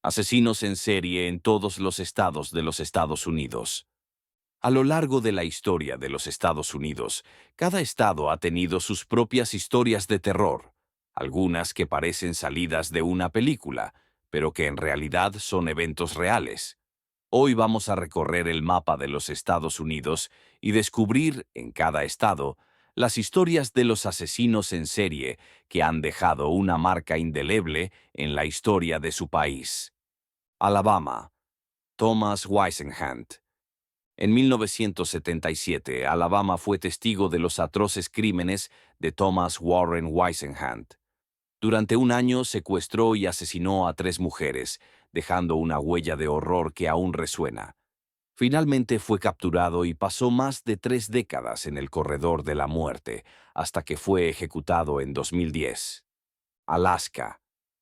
Asesinos en serie en todos los estados de los Estados Unidos. A lo largo de la historia de los Estados Unidos, cada estado ha tenido sus propias historias de terror, algunas que parecen salidas de una película, pero que en realidad son eventos reales. Hoy vamos a recorrer el mapa de los Estados Unidos y descubrir, en cada estado, las historias de los asesinos en serie que han dejado una marca indeleble en la historia de su país. Alabama. Thomas Whisenant. En 1977, Alabama fue testigo de los atroces crímenes de Thomas Warren Whisenant. Durante un año secuestró y asesinó a 3 mujeres, dejando una huella de horror que aún resuena. Finalmente fue capturado y pasó más de 3 décadas en el corredor de la muerte, hasta que fue ejecutado en 2010. Alaska.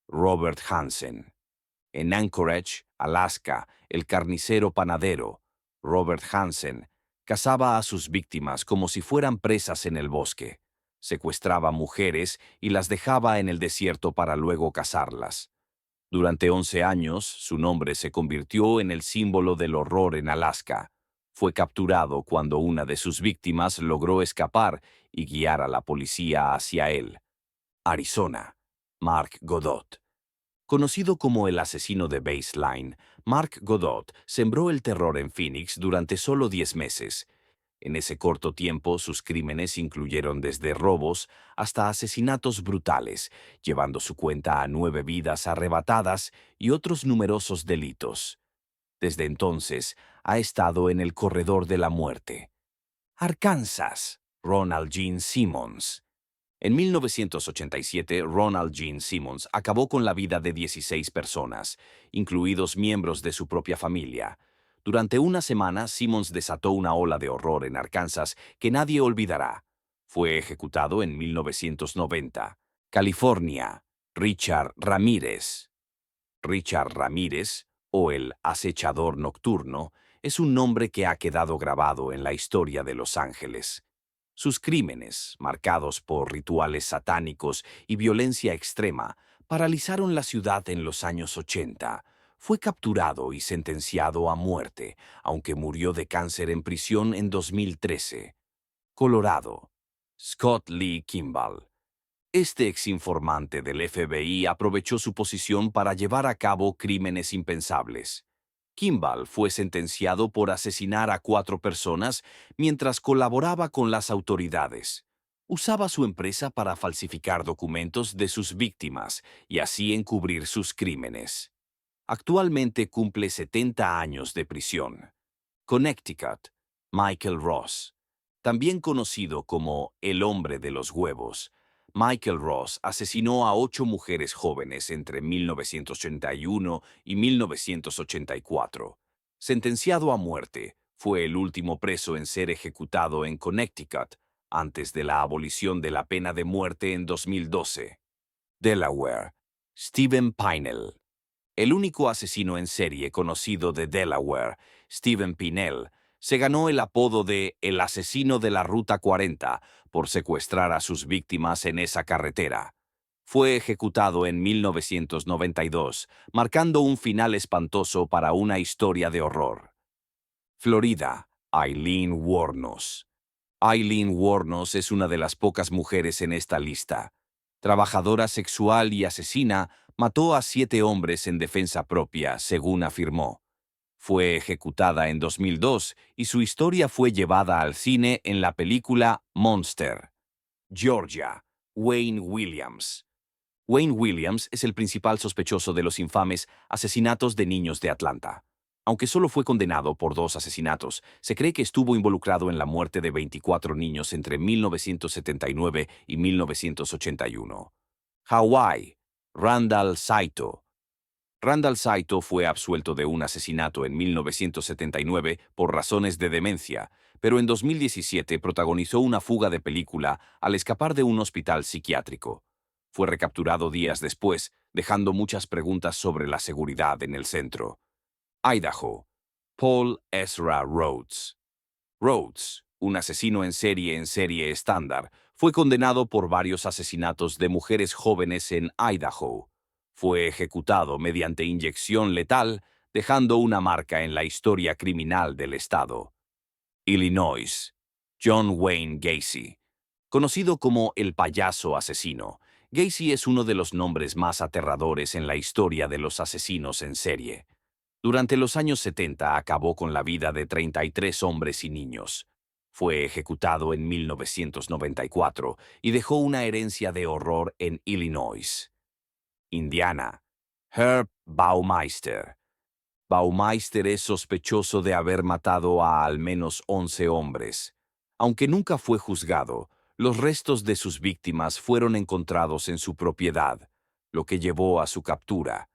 Robert Hansen. En Anchorage, Alaska, el carnicero panadero, Robert Hansen, cazaba a sus víctimas como si fueran presas en el bosque. Secuestraba mujeres y las dejaba en el desierto para luego cazarlas. Durante 11 años, su nombre se convirtió en el símbolo del horror en Alaska. Fue capturado cuando una de sus víctimas logró escapar y guiar a la policía hacia él. Arizona. Mark Godot. Conocido como el asesino de Baseline, Mark Godot sembró el terror en Phoenix durante solo 10 meses. En ese corto tiempo, sus crímenes incluyeron desde robos hasta asesinatos brutales, llevando su cuenta a 9 vidas arrebatadas y otros numerosos delitos. Desde entonces, ha estado en el corredor de la muerte. Arkansas. Ronald Gene Simmons. En 1987, Ronald Gene Simmons acabó con la vida de 16 personas, incluidos miembros de su propia familia. Durante una semana, Simmons desató una ola de horror en Arkansas que nadie olvidará. Fue ejecutado en 1990. California. Richard Ramírez. Richard Ramírez, o el acechador nocturno, es un nombre que ha quedado grabado en la historia de Los Ángeles. Sus crímenes, marcados por rituales satánicos y violencia extrema, paralizaron la ciudad en los años 80. Fue capturado y sentenciado a muerte, aunque murió de cáncer en prisión en 2013. Colorado. Scott Lee Kimball. Este exinformante del FBI aprovechó su posición para llevar a cabo crímenes impensables. Kimball fue sentenciado por asesinar a 4 personas mientras colaboraba con las autoridades. Usaba su empresa para falsificar documentos de sus víctimas y así encubrir sus crímenes. Actualmente cumple 70 años de prisión. Connecticut. Michael Ross. También conocido como el hombre de los huevos, Michael Ross asesinó a 8 mujeres jóvenes entre 1981 y 1984. Sentenciado a muerte, fue el último preso en ser ejecutado en Connecticut antes de la abolición de la pena de muerte en 2012. Delaware. Steven Pinell. El único asesino en serie conocido de Delaware, Steven Pinell, se ganó el apodo de el asesino de la Ruta 40 por secuestrar a sus víctimas en esa carretera. Fue ejecutado en 1992, marcando un final espantoso para una historia de horror. Florida. Aileen Wuornos. Aileen Wuornos es una de las pocas mujeres en esta lista. Trabajadora sexual y asesina, mató a 7 hombres en defensa propia, según afirmó. Fue ejecutada en 2002 y su historia fue llevada al cine en la película Monster. Georgia. Wayne Williams. Wayne Williams es el principal sospechoso de los infames asesinatos de niños de Atlanta. Aunque solo fue condenado por 2 asesinatos, se cree que estuvo involucrado en la muerte de 24 niños entre 1979 y 1981. Hawái. Randall Saito. Randall Saito fue absuelto de un asesinato en 1979 por razones de demencia, pero en 2017 protagonizó una fuga de película al escapar de un hospital psiquiátrico. Fue recapturado días después, dejando muchas preguntas sobre la seguridad en el centro. Idaho. Paul Ezra Rhodes. Rhodes, un asesino en serie estándar, fue condenado por varios asesinatos de mujeres jóvenes en Idaho. Fue ejecutado mediante inyección letal, dejando una marca en la historia criminal del estado. Illinois. John Wayne Gacy. Conocido como el payaso asesino, Gacy es uno de los nombres más aterradores en la historia de los asesinos en serie. Durante los años 70 acabó con la vida de 33 hombres y niños. Fue ejecutado en 1994 y dejó una herencia de horror en Illinois. Indiana. Herb Baumeister. Baumeister es sospechoso de haber matado a al menos 11 hombres. Aunque nunca fue juzgado, los restos de sus víctimas fueron encontrados en su propiedad, lo que llevó a su captura.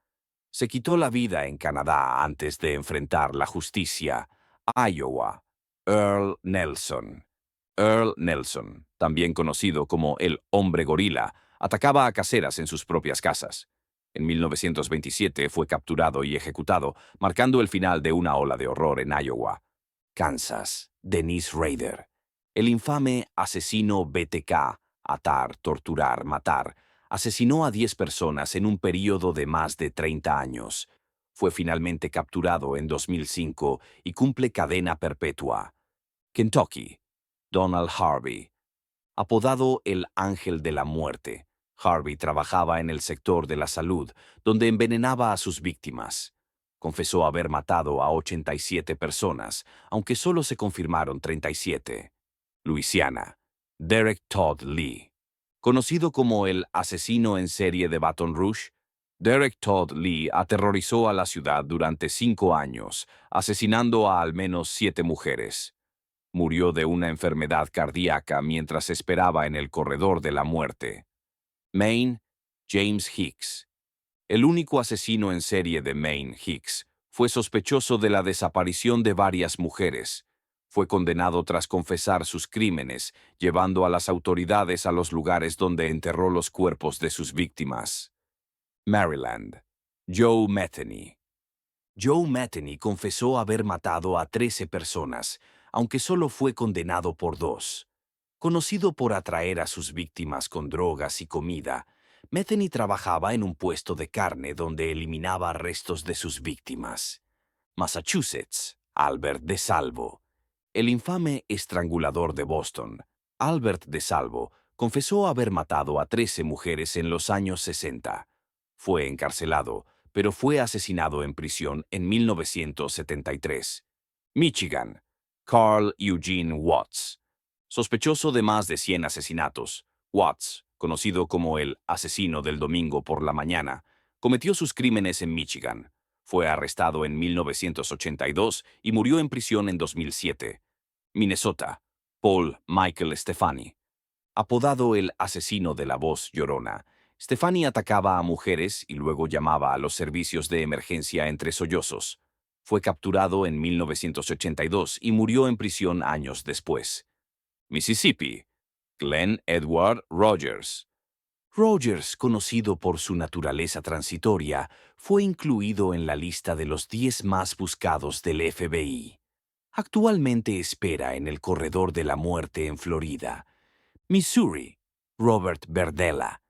Se quitó la vida en Canadá antes de enfrentar la justicia. Iowa. Earl Nelson. Earl Nelson, también conocido como el hombre gorila, atacaba a caseras en sus propias casas. En 1927 fue capturado y ejecutado, marcando el final de una ola de horror en Iowa. Kansas. Dennis Rader. El infame asesino BTK, atar, torturar, matar, asesinó a 10 personas en un período de más de 30 años. Fue finalmente capturado en 2005 y cumple cadena perpetua. Kentucky. Donald Harvey. Apodado el Ángel de la Muerte, Harvey trabajaba en el sector de la salud, donde envenenaba a sus víctimas. Confesó haber matado a 87 personas, aunque solo se confirmaron 37. Luisiana. Derek Todd Lee. Conocido como el asesino en serie de Baton Rouge, Derek Todd Lee aterrorizó a la ciudad durante 5 años, asesinando a al menos 7 mujeres. Murió de una enfermedad cardíaca mientras esperaba en el corredor de la muerte. Maine. James Hicks. El único asesino en serie de Maine, Hicks, fue sospechoso de la desaparición de varias mujeres. Fue condenado tras confesar sus crímenes, llevando a las autoridades a los lugares donde enterró los cuerpos de sus víctimas. Maryland. Joe Metheny. Joe Metheny confesó haber matado a 13 personas, aunque solo fue condenado por 2. Conocido por atraer a sus víctimas con drogas y comida, Metheny trabajaba en un puesto de carne donde eliminaba restos de sus víctimas. Massachusetts. Albert DeSalvo. El infame estrangulador de Boston, Albert DeSalvo, confesó haber matado a 13 mujeres en los años 60. Fue encarcelado, pero fue asesinado en prisión en 1973. Michigan. Carl Eugene Watts. Sospechoso de más de 100 asesinatos, Watts, conocido como el asesino del domingo por la mañana, cometió sus crímenes en Michigan. Fue arrestado en 1982 y murió en prisión en 2007. Minnesota. Paul Michael Stefani. Apodado el asesino de la voz llorona, Stefani atacaba a mujeres y luego llamaba a los servicios de emergencia entre sollozos. Fue capturado en 1982 y murió en prisión años después. Mississippi. Glenn Edward Rogers. Rogers, conocido por su naturaleza transitoria, fue incluido en la lista de los 10 más buscados del FBI. Actualmente espera en el corredor de la muerte en Florida. Missouri. Robert Berdella.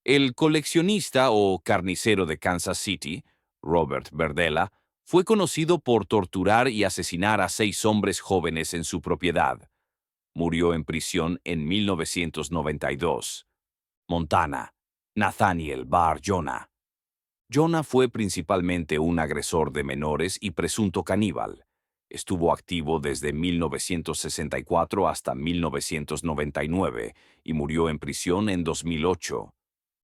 El coleccionista o carnicero de Kansas City, Robert Berdella, fue conocido por torturar y asesinar a 6 hombres jóvenes en su propiedad. Murió en prisión en 1992. Montana. Nathaniel Bar Jonah. Jonah fue principalmente un agresor de menores y presunto caníbal. Estuvo activo desde 1964 hasta 1999 y murió en prisión en 2008.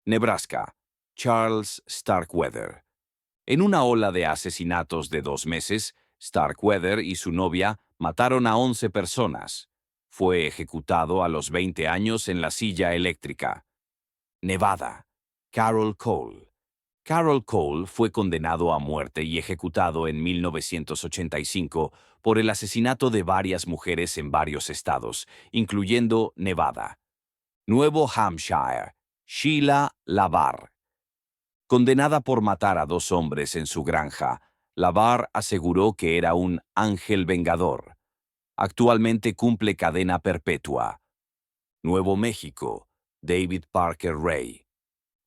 Nebraska. Charles Starkweather. En una ola de asesinatos de 2 meses, Starkweather y su novia mataron a 11 personas. Fue ejecutado a los 20 años en la silla eléctrica. Nevada. Carol Cole. Carol Cole fue condenado a muerte y ejecutado en 1985 por el asesinato de varias mujeres en varios estados, incluyendo Nevada. Nuevo Hampshire. Sheila LaBarre. Condenada por matar a 2 hombres en su granja, LaBarre aseguró que era un ángel vengador. Actualmente cumple cadena perpetua. Nuevo México. David Parker Ray.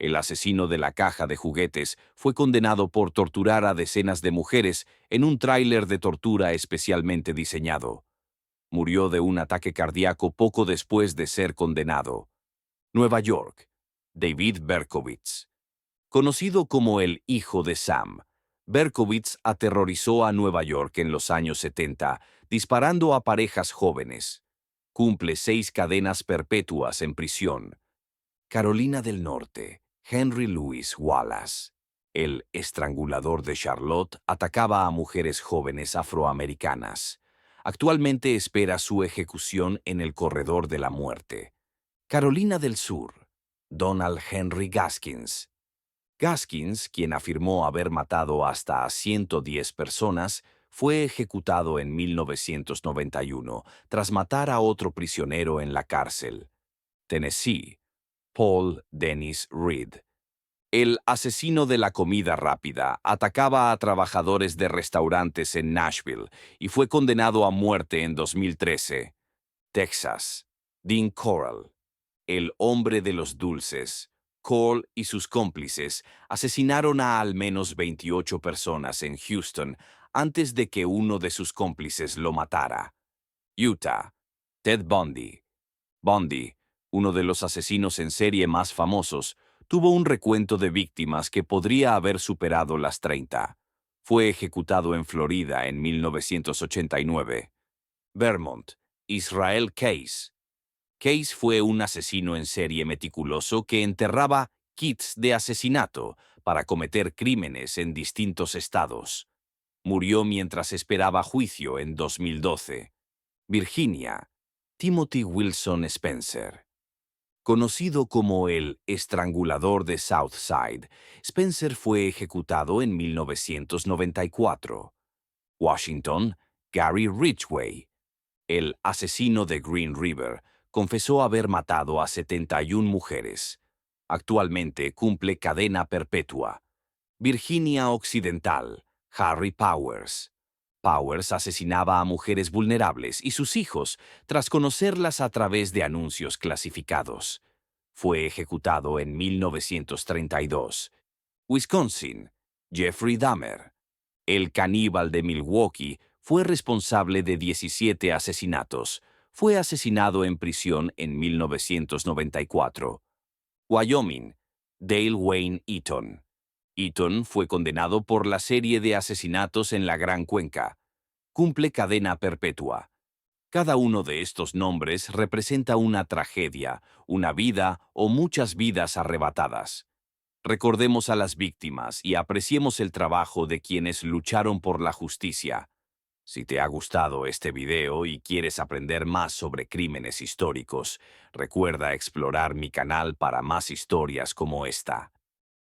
El asesino de la caja de juguetes fue condenado por torturar a decenas de mujeres en un tráiler de tortura especialmente diseñado. Murió de un ataque cardíaco poco después de ser condenado. Nueva York. David Berkowitz. Conocido como el hijo de Sam, Berkowitz aterrorizó a Nueva York en los años 70, disparando a parejas jóvenes. Cumple 6 cadenas perpetuas en prisión. Carolina del Norte. Henry Louis Wallace. El estrangulador de Charlotte atacaba a mujeres jóvenes afroamericanas. Actualmente espera su ejecución en el corredor de la muerte. Carolina del Sur. Donald Henry Gaskins. Gaskins, quien afirmó haber matado hasta a 110 personas, fue ejecutado en 1991 tras matar a otro prisionero en la cárcel. Tennessee. Paul Dennis Reed. El asesino de la comida rápida atacaba a trabajadores de restaurantes en Nashville y fue condenado a muerte en 2013. Texas. Dean Corll. El hombre de los dulces. Corll y sus cómplices asesinaron a al menos 28 personas en Houston antes de que uno de sus cómplices lo matara. Utah. Ted Bundy. Bundy, uno de los asesinos en serie más famosos, tuvo un recuento de víctimas que podría haber superado las 30. Fue ejecutado en Florida en 1989. Vermont. Israel Case. Case fue un asesino en serie meticuloso que enterraba kits de asesinato para cometer crímenes en distintos estados. Murió mientras esperaba juicio en 2012. Virginia. Timothy Wilson Spencer. Conocido como el estrangulador de Southside, Spencer fue ejecutado en 1994. Washington. Gary Ridgway. El asesino de Green River confesó haber matado a 71 mujeres. Actualmente cumple cadena perpetua. Virginia Occidental. Harry Powers. Powers asesinaba a mujeres vulnerables y sus hijos tras conocerlas a través de anuncios clasificados. Fue ejecutado en 1932. Wisconsin. Jeffrey Dahmer. El caníbal de Milwaukee fue responsable de 17 asesinatos. Fue asesinado en prisión en 1994. Wyoming. Dale Wayne Eaton. Eaton fue condenado por la serie de asesinatos en la Gran Cuenca. Cumple cadena perpetua. Cada uno de estos nombres representa una tragedia, una vida o muchas vidas arrebatadas. Recordemos a las víctimas y apreciemos el trabajo de quienes lucharon por la justicia. Si te ha gustado este video y quieres aprender más sobre crímenes históricos, recuerda explorar mi canal para más historias como esta.